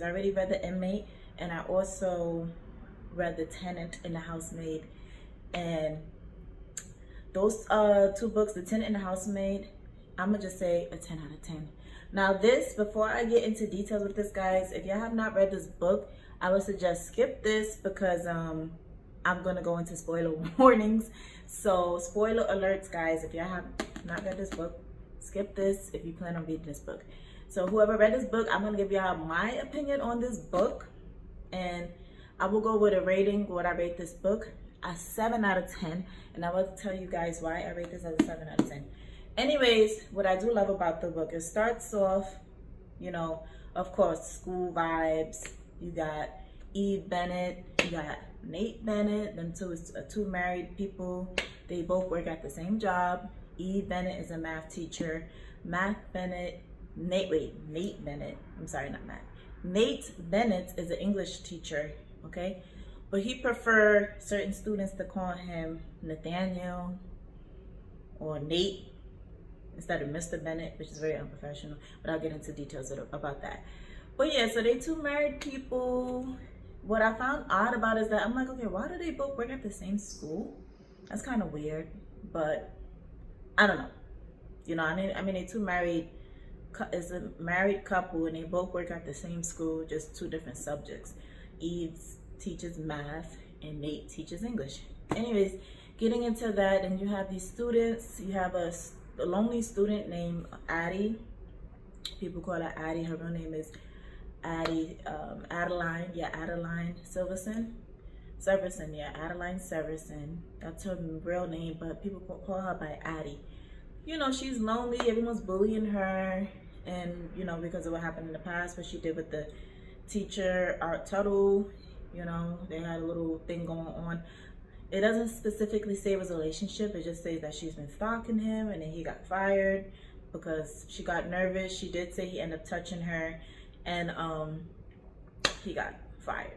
because I already read The Inmate, and I also read The Tenant and The Housemaid. And those two books, The Tenant and The Housemaid, I'm gonna just say a 10 out of 10. Now this, before I get into details with this, guys, if y'all have not read this book, I would suggest skip this because I'm gonna go into spoiler warnings. So spoiler alerts, guys. If y'all have not read this book, skip this if you plan on reading this book. So whoever read this book, I'm gonna give y'all my opinion on this book, and I will go with a rating, what I rate this book, a 7 out of 10, and I will tell you guys why I rate this as a 7 out of 10. Anyways, what I do love about the book, it starts off, you know, of course, school vibes. You got Eve Bennett, you got Nate Bennett. Them two married people. They both work at the same job. Eve Bennett is a math teacher. Nate Bennett, I'm sorry, not Matt. Nate Bennett is an English teacher, okay? But he preferred certain students to call him Nathaniel or Nate instead of Mr. Bennett, which is very unprofessional, but I'll get into details about that. But yeah, so they two married people. What I found odd about it is that I'm like, okay, why do they both work at the same school? That's kind of weird, but I don't know. You know, I mean, they two married, it's a married couple, and they both work at the same school, just two different subjects. Eve teaches math, and Nate teaches English. Anyways, getting into that, and you have these students. You have a lonely student named Addie. People call her Addie. Her real name is Adeline Severson. Adeline Severson. That's her real name, but people call her by Addie. You know, she's lonely. Everyone's bullying her, and you know, because of what happened in the past, what she did with the teacher Art Tuttle. You know, they had a little thing going on. It doesn't specifically say it was a relationship. It just says that she's been stalking him, and then he got fired because she got nervous. She did say he ended up touching her, and he got fired.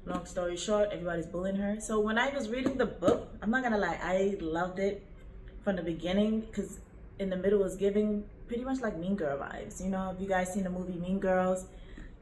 Long story short, everybody's bullying her. So when I was reading the book, I'm not gonna lie, I loved it from the beginning, because in the middle was giving pretty much like Mean Girl vibes. You know, if you guys seen the movie Mean Girls,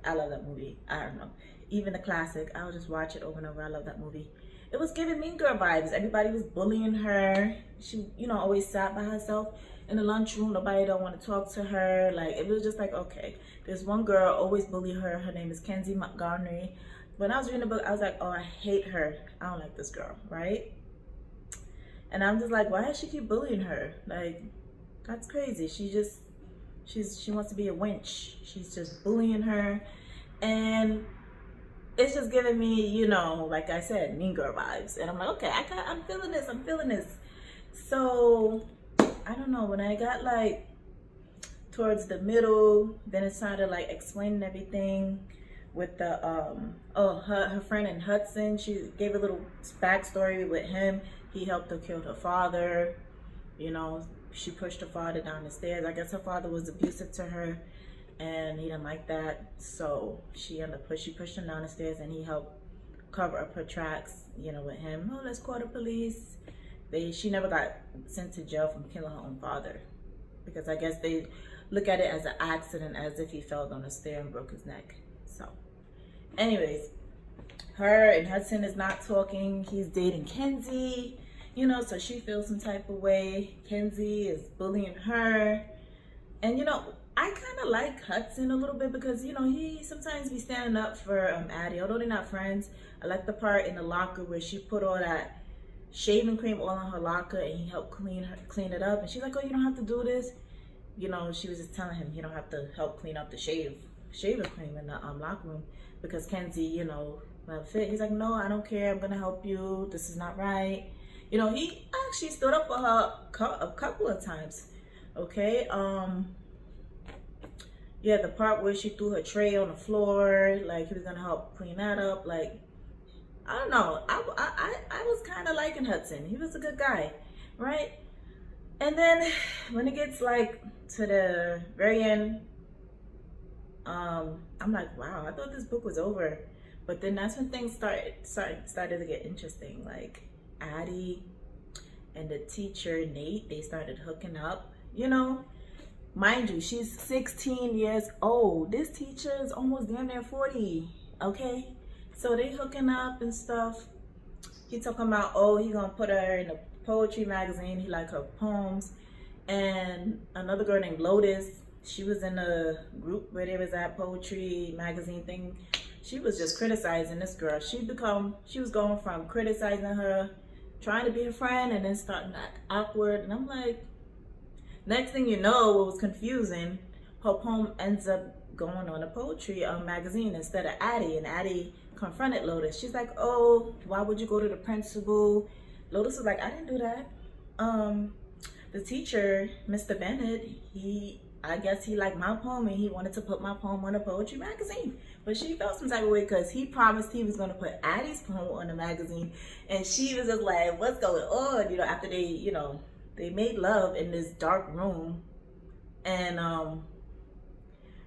I love that movie. I don't know, even the classic, I'll just watch it over and over. I love that movie. It was giving Mean Girl vibes. Everybody was bullying her. She, you know, always sat by herself in the lunchroom. Nobody don't want to talk to her. Like, it was just like, okay, there's one girl always bully her. Her name is Kenzie Montgomery. When I was reading the book, I was like, oh, I hate her. I don't like this girl, right? And I'm just like, why does she keep bullying her? Like, that's crazy. She wants to be a wench. She's just bullying her. And it's just giving me, you know, like I said, Mean Girl vibes. And I'm like, okay, I'm feeling this. So, I don't know, when I got like towards the middle, then it started like explaining everything with the, her friend in Hudson. She gave a little backstory with him. He helped her kill her father. You know, she pushed her father down the stairs. I guess her father was abusive to her, and he didn't like that, so she pushed him down the stairs, and he helped cover up her tracks, you know, with him. Oh, let's call the police. She never got sent to jail from killing her own father, because I guess they look at it as an accident, as if he fell down the stair and broke his neck. So anyways, her and Hudson is not talking. He's dating Kenzie, you know, so she feels some type of way. Kenzie is bullying her, and you know, I kind of like Hudson a little bit, because, you know, he sometimes be standing up for Addie, although they're not friends. I like the part in the locker where she put all that shaving cream all on her locker, and he helped clean it up. And she's like, oh, you don't have to do this. You know, she was just telling him you don't have to help clean up the shaving cream in the locker room, because Kenzie, you know, fit. He's like, no, I don't care. I'm gonna help you. This is not right. You know, he actually stood up for her a couple of times. Okay. Yeah, the part where she threw her tray on the floor, like he was gonna help clean that up. Like, I don't know. I was kind of liking Hudson. He was a good guy, right? And then when it gets like to the very end, I'm like, wow, I thought this book was over. But then that's when things started to get interesting. Like Addie and the teacher Nate, they started hooking up, you know. Mind you, she's 16 years old. This teacher is almost damn near 40, okay? So they hooking up and stuff. He talking about, oh, he gonna put her in a poetry magazine. He like her poems. And another girl named Lotus, she was in a group where they was at poetry magazine thing. She was just criticizing this girl. She was going from criticizing her, trying to be her friend, and then starting to act awkward. And I'm like, next thing you know, what was confusing, her poem ends up going on a poetry magazine instead of Addie. And Addie confronted Lotus. She's like, oh, why would you go to the principal? Lotus was like, I didn't do that. The teacher, Mr. Bennett, I guess he liked my poem and he wanted to put my poem on a poetry magazine. But she felt some type of way because he promised he was going to put Addie's poem on the magazine. And she was just like, what's going on? You know, after they made love in this dark room. And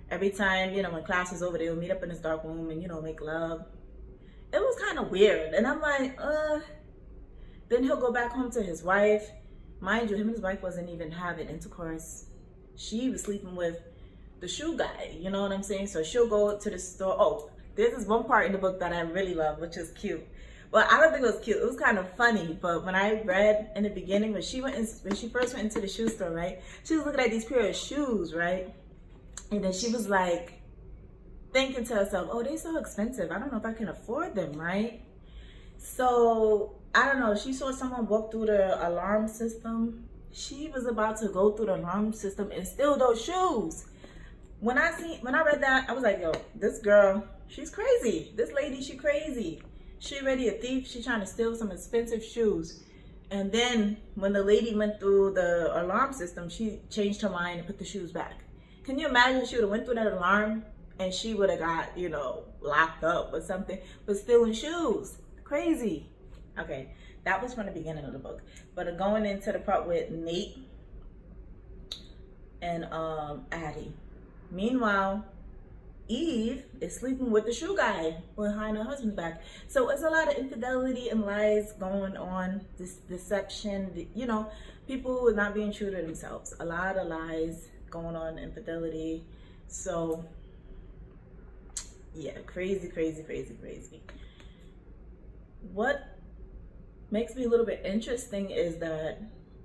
every time, when class was over, they would meet up in this dark room and, make love. It was kind of weird. And I'm like, Then he'll go back home to his wife. Mind you, him and his wife wasn't even having intercourse. She was sleeping with the shoe guy, you know what I'm saying? So she'll go to the store. Oh, there's this one part in the book that I really love, which is cute. Well, I don't think it was cute. It was kind of funny. But when I read in the beginning, when she first went into the shoe store, right? She was looking at these pair of shoes, right? And then she was like thinking to herself, oh, they're so expensive. I don't know if I can afford them, right? So I don't know. She saw someone walk through the alarm system. She was about to go through the alarm system and steal those shoes. When I read that, I was like, yo, this girl, she's crazy. This lady, she crazy. She already a thief. She trying to steal some expensive shoes. And then when the lady went through the alarm system, she changed her mind and put the shoes back. Can you imagine she would have went through that alarm and she would have got, locked up or something, but stealing shoes? Crazy. Okay, that was from the beginning of the book. But going into the part with Nate and Addie. Meanwhile, Eve is sleeping with the shoe guy behind her husband's back. So it's a lot of infidelity and lies going on, this deception, people not being true to themselves. A lot of lies going on, infidelity. So yeah, crazy. What makes me a little bit interesting is that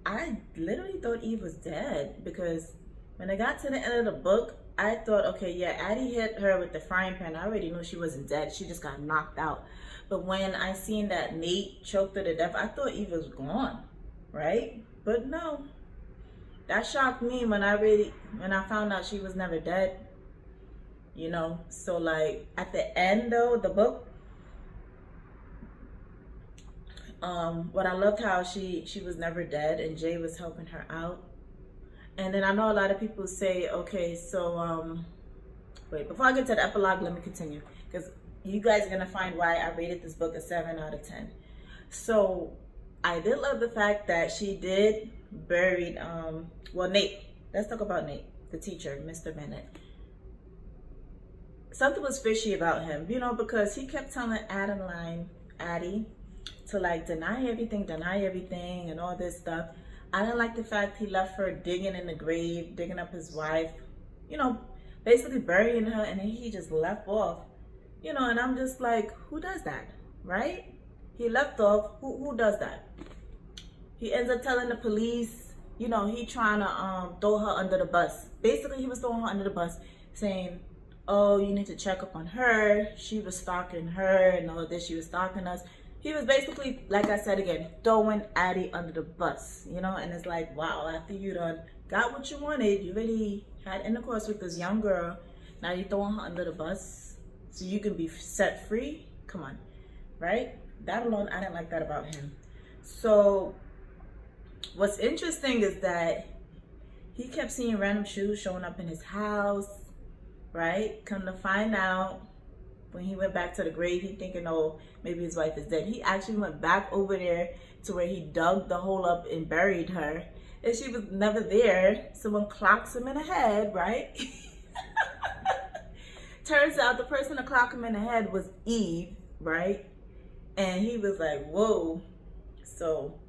I literally thought Eve was dead, because when I got to the end of the book, I thought, okay, yeah, Addie hit her with the frying pan. I already knew she wasn't dead. She just got knocked out. But when I seen that Nate choked her to death, I thought Eve was gone, right? But no, that shocked me when I found out she was never dead. So like at the end though, the book, what I loved how she was never dead and Jay was helping her out. And then I know a lot of people say, okay, so wait, before I get to the epilogue, let me continue, because you guys are gonna find why I rated this book a 7 out of 10. So I did love the fact that she did buried Nate. Let's talk about Nate, the teacher, Mr. Bennett. Something was fishy about him, because he kept telling Addie to like deny everything and all this stuff. I didn't like the fact he left her digging in the grave, digging up his wife, basically burying her, and then he just left off, and I'm just like, who does that, right? He left off. Who does that? He ends up telling the police, he trying to throw her under the bus. Basically, he was throwing her under the bus, saying, oh, you need to check up on her. She was stalking her and all this. She was stalking us. He was basically, like I said again, throwing Addie under the bus, and it's like, wow, after you done got what you wanted, you really had intercourse with this young girl, now you throwing her under the bus so you can be set free? Come on, right? That alone, I didn't like that about him. So what's interesting is that he kept seeing random shoes showing up in his house, right? Come to find out, when he went back to the grave, he thinking, oh, maybe his wife is dead. He actually went back over there to where he dug the hole up and buried her, and she was never there. Someone clocks him in the head, right? Turns out the person to clock him in the head was Eve, right? And he was like, whoa. So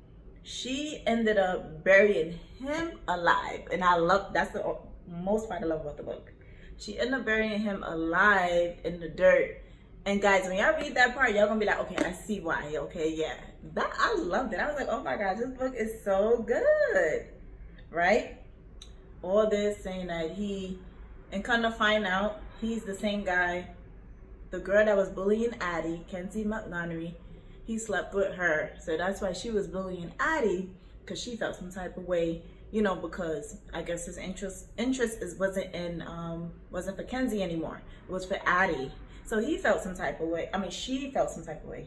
she ended up burying him alive. And I love, that's the most part I love about the book. She ended up burying him alive in the dirt. And guys, when y'all read that part, y'all gonna be like, okay, I see why. Okay, yeah. That, I loved it. I was like, oh my gosh, this book is so good. Right? All this saying that and come to find out, he's the same guy. The girl that was bullying Addie, Kenzie Montgomery, he slept with her. So that's why she was bullying Addie, because she felt some type of way, you know, because I guess his interest wasn't for Kenzie anymore. It was for Addie. So he felt some type of way. I mean, she felt some type of way.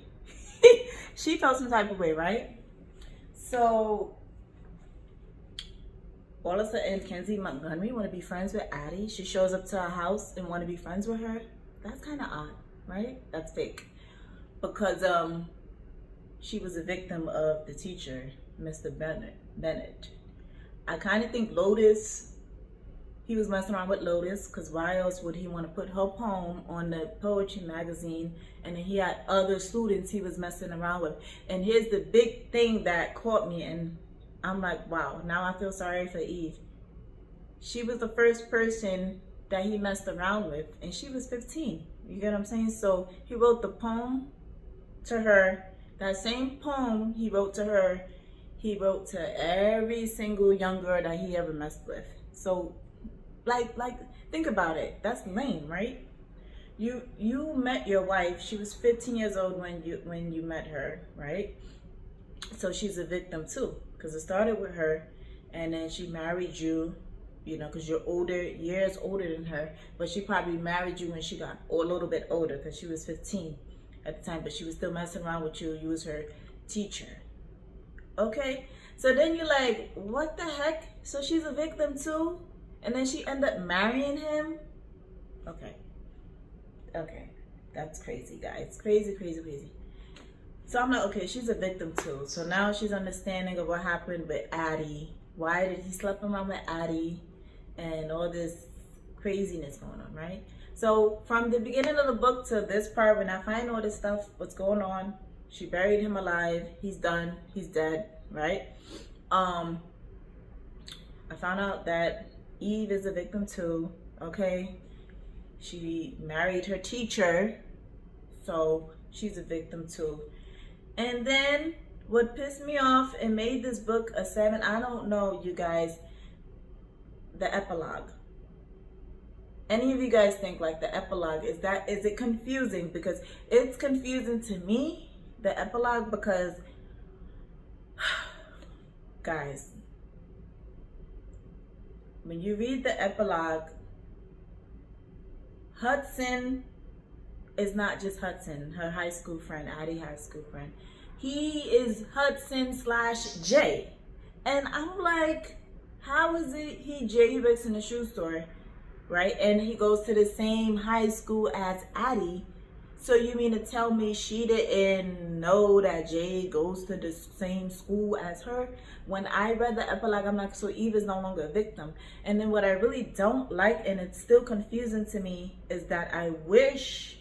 She felt some type of way, right? So all of a sudden, Kenzie Montgomery want to be friends with Addie. She shows up to her house and want to be friends with her. That's kind of odd, right? That's fake. Because she was a victim of the teacher, Mr. Bennett. I kind of think Lotus, he was messing around with Lotus, because why else would he want to put her poem on the poetry magazine? And then he had other students he was messing around with. And here's the big thing that caught me, and I'm like, wow, now I feel sorry for Eve. She was the first person that he messed around with, and she was 15. You get what I'm saying? So he wrote the poem to her. That same poem he wrote to her, he wrote to every single young girl that he ever messed with. So like think about it. That's lame, right? You met your wife. She was 15 years old when you met her, right? So she's a victim too, because it started with her, and then she married you, you know, because you're years older than her, but she probably married you when she got a little bit older, because she was 15 at the time, but she was still messing around with you. You was her teacher. Okay, so then you're like, what the heck? So she's a victim too? And then she ended up marrying him? Okay, that's crazy, guys. Crazy. So I'm like, okay, she's a victim too. So now she's understanding of what happened with Addie. Why did he sleep around with Addie? And all this craziness going on, right? So from the beginning of the book to this part, when I find all this stuff, what's going on, she buried him alive. He's done. He's dead, right? I found out that Eve is a victim too, okay? She married her teacher, so she's a victim too. And then what pissed me off and made this book a 7, I don't know, you guys, the epilogue. Any of you guys think like the epilogue, is it confusing? Because it's confusing to me, the epilogue, because guys, when you read the epilogue, Hudson is not just Hudson, her high school friend, Addie high school friend. He is Hudson/Jay. And I'm like, how is it he works in a shoe store, right? And he goes to the same high school as Addie. So you mean to tell me she didn't know that Jay goes to the same school as her? When I read the epilogue, I'm like, so Eve is no longer a victim. And then what I really don't like, and it's still confusing to me, is that I wish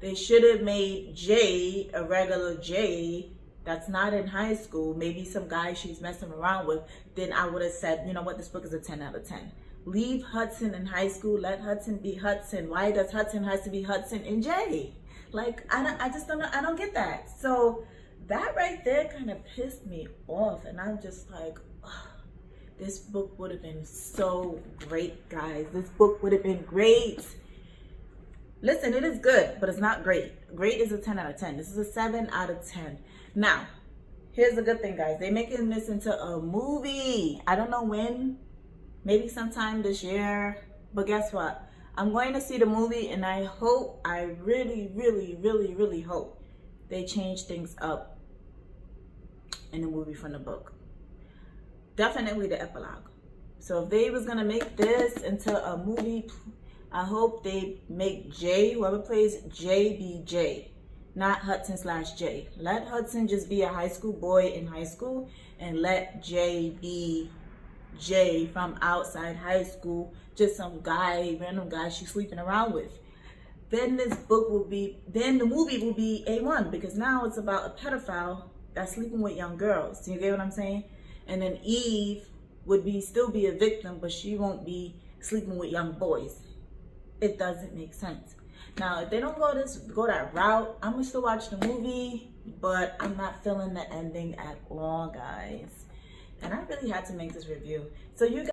they should have made Jay a regular Jay that's not in high school, maybe some guy she's messing around with. Then I would have said, you know what, this book is a 10 out of 10. Leave Hudson in high school. Let Hudson be Hudson. Why does Hudson has to be Hudson and Jay? Like, I just don't know. I don't get that. So that right there kind of pissed me off. And I'm just like, oh, this book would have been so great, guys. This book would have been great. Listen, it is good, but it's not great. Great is a 10 out of 10. This is a 7 out of 10. Now, here's the good thing, guys. They're making this into a movie. I don't know when. Maybe sometime this year. But guess what? I'm going to see the movie, and I hope, I really hope they change things up in the movie from the book. Definitely the epilogue. So if they was going to make this into a movie, I hope they make Jay, whoever plays Jay, be Jay, not Hudson/Jay. Let Hudson just be a high school boy in high school, and let Jay be Jay from outside high school, just some guy, random guy she's sleeping around with. Then this book will be, then the movie will be A1, because now it's about a pedophile that's sleeping with young girls. Do you get what I'm saying? And then Eve would still be a victim, but she won't be sleeping with young boys. It doesn't make sense. Now, if they don't go that route, I'm gonna still watch the movie, but I'm not feeling the ending at all, guys. And I really had to make this review. So you guys